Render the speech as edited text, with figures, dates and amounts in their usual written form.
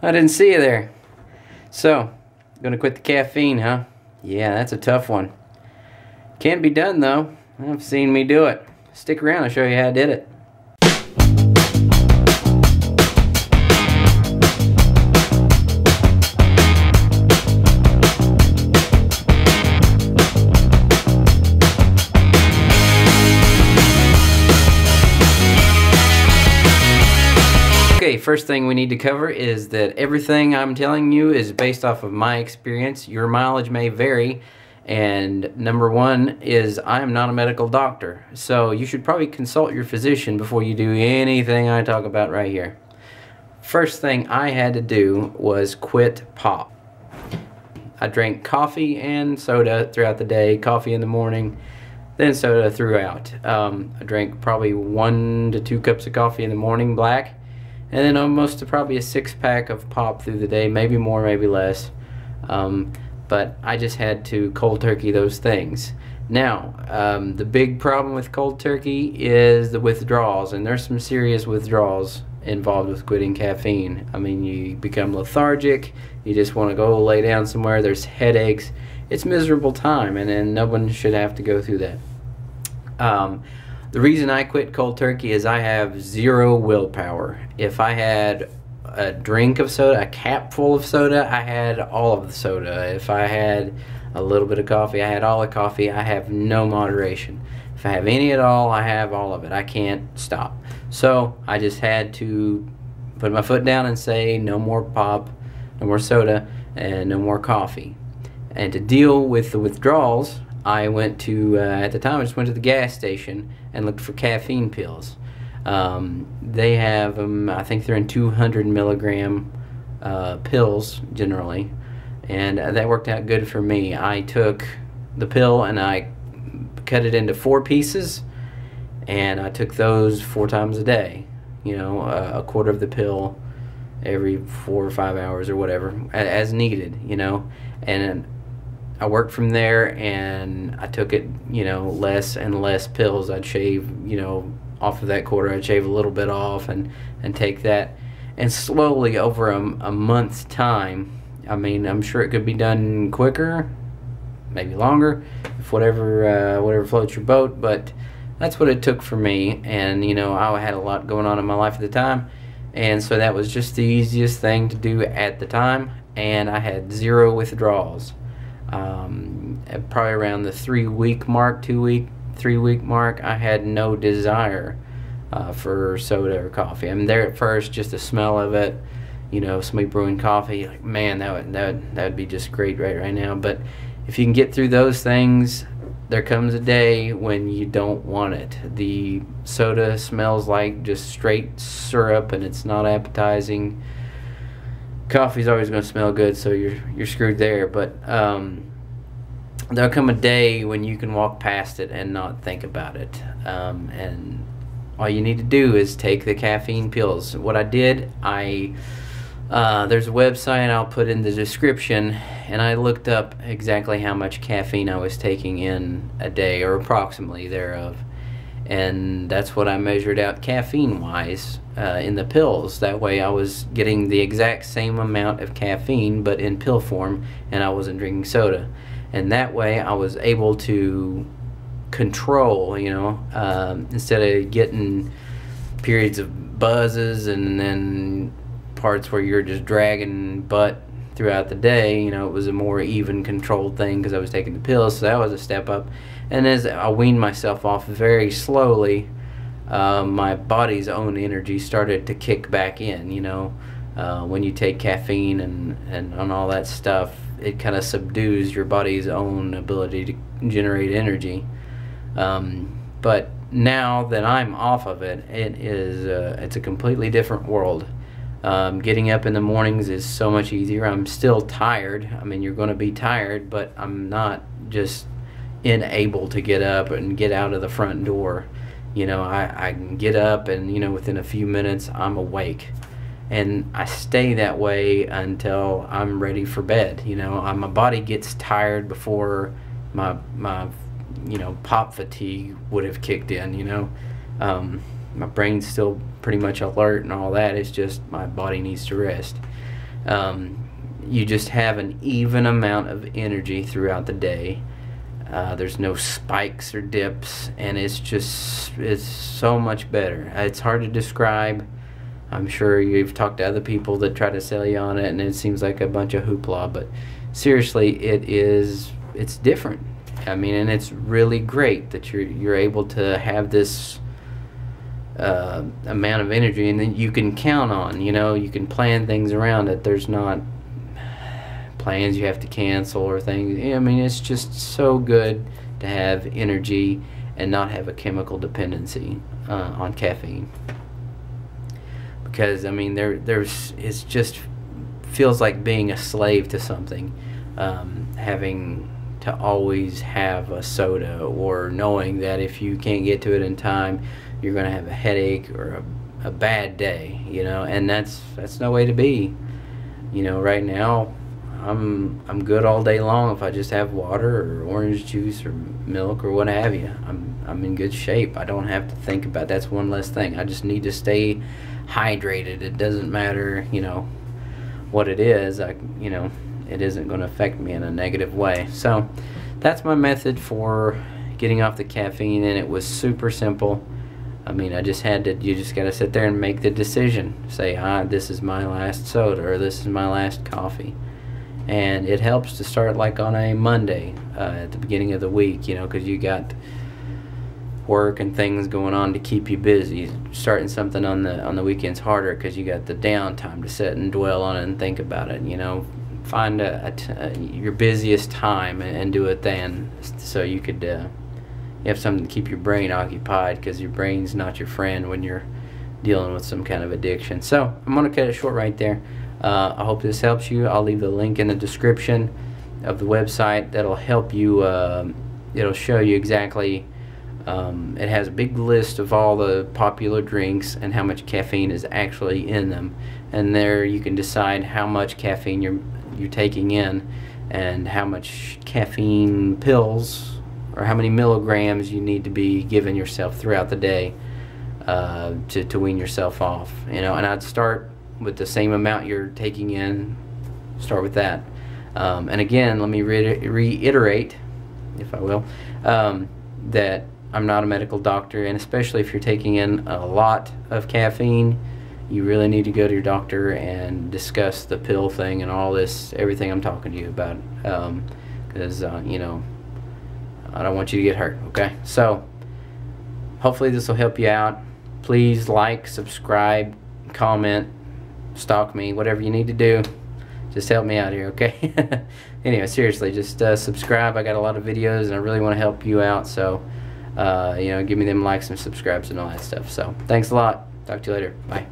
I didn't see you there. So, gonna quit the caffeine, huh? Yeah, that's a tough one. Can't be done though. I've seen me do it. Stick around, I'll show you how I did it. Okay, first thing we need to cover is that everything I'm telling you is based off of my experience. Your mileage may vary, and number one is I am not a medical doctor, so you should probably consult your physician before you do anything I talk about right here. First thing I had to do was quit pop. I drank coffee and soda throughout the day, coffee in the morning, then soda throughout. I drank probably 1 to 2 cups of coffee in the morning, black, and then almost probably a 6-pack of pop through the day, maybe more, maybe less. But I just had to cold turkey those things. Now, the big problem with cold turkey is the withdrawals, and there's some serious withdrawals involved with quitting caffeine. I mean, you become lethargic, you just want to go lay down somewhere, there's headaches. It's miserable time, and no one should have to go through that. The reason I quit cold turkey is I have zero willpower. If I had a drink of soda, a cap full of soda, I had all of the soda. If I had a little bit of coffee, I had all the coffee. I have no moderation. If I have any at all, I have all of it. I can't stop. So I just had to put my foot down and say no more pop, no more soda, and no more coffee. And to deal with the withdrawals, I went to, at the time I just went to the gas station and looked for caffeine pills. They have them, I think they're in 200 milligram pills generally, and that worked out good for me. I took the pill and I cut it into 4 pieces, and I took those 4 times a day. You know, a quarter of the pill every 4 or 5 hours or whatever, as needed, you know. And I worked from there, and I took it, you know, less and less pills. I'd shave, you know, off of that quarter, I'd shave a little bit off and take that. And slowly over a month's time, I mean, I'm sure it could be done quicker, maybe longer, if whatever floats your boat, but that's what it took for me. And, you know, I had a lot going on in my life at the time, and so that was just the easiest thing to do at the time, and I had 0 withdrawals. Probably around the 3-week mark, 3-week mark, I had no desire for soda or coffee. I mean, there at first, just the smell of it, you know, somebody brewing coffee, like, man, that would be just great right now. But if you can get through those things, there comes a day when you don't want it. The soda smells like just straight syrup, and it's not appetizing. Coffee's always going to smell good, so you're screwed there. But there'll come a day when you can walk past it and not think about it. And all you need to do is take the caffeine pills. What I did, there's a website I'll put in the description, and I looked up exactly how much caffeine I was taking in a day, or approximately thereof. And that's what I measured out caffeine-wise in the pills. That way I was getting the exact same amount of caffeine, but in pill form, and I wasn't drinking soda. And that way I was able to control, you know, instead of getting periods of buzzes and then parts where you're just dragging butt throughout the day. You know, it was a more even controlled thing because I was taking the pills, so that was a step up. And as I weaned myself off very slowly, my body's own energy started to kick back in. You know, when you take caffeine and all that stuff, it kind of subdues your body's own ability to generate energy. But now that I'm off of it, it's a completely different world. Getting up in the mornings is so much easier. I'm still tired. I mean, you're going to be tired, but I'm not just unable to get up and get out of the front door. You know, I can get up, and, you know, within a few minutes I'm awake, and I stay that way until I'm ready for bed. You know, my body gets tired before my you know, pop fatigue would have kicked in. You know, my brain's still pretty much alert and all that. It's just my body needs to rest. You just have an even amount of energy throughout the day. There's no spikes or dips, and it's so much better. It's hard to describe. I'm sure you've talked to other people that try to sell you on it, and it seems like a bunch of hoopla, but seriously, it's different. I mean, and it's really great that you're able to have this amount of energy, and then you can count on, you can plan things around it. There's not plans you have to cancel or things. I mean, it's just so good to have energy and not have a chemical dependency on caffeine. Because I mean, it's just feels like being a slave to something, having to always have a soda, or knowing that if you can't get to it in time, you're going to have a headache or a bad day, and that's no way to be. Right now, I'm good all day long if I just have water or orange juice or milk or what have you. I'm in good shape. I don't have to think about that's one less thing. I just need to stay hydrated. It doesn't matter, what it is. It isn't going to affect me in a negative way. So that's my method for getting off the caffeine, and it was super simple. I mean, you just got to sit there and make the decision. Say, this is my last soda, or this is my last coffee. And it helps to start like on a Monday at the beginning of the week, because you got work and things going on to keep you busy. Starting something on the weekend's harder because you got the downtime to sit and dwell on it and think about it. Find your busiest time and do it then, so you could you have something to keep your brain occupied, because your brain's not your friend when you're dealing with some kind of addiction. So I'm going to cut it short right there. I hope this helps you. I'll leave the link in the description of the website. That'll help you. It'll show you exactly. It has a big list of all the popular drinks and how much caffeine is actually in them, and there you can decide how much caffeine you're taking in, and how much caffeine pills, or how many milligrams you need to be giving yourself throughout the day to wean yourself off. And I'd start with the same amount you're taking in. Start with that. And again, let me reiterate, if I will, that I'm not a medical doctor, and especially if you're taking in a lot of caffeine, you really need to go to your doctor and discuss the pill thing and all this, everything I'm talking to you about, because I don't want you to get hurt. Okay, so hopefully this will help you out. Please like, subscribe, comment, stalk me, whatever you need to do. Just help me out here, okay? Anyway, seriously, just subscribe. I got a lot of videos, and I really want to help you out, so give me them likes and subscribes and all that stuff. So thanks a lot. Talk to you later. Bye.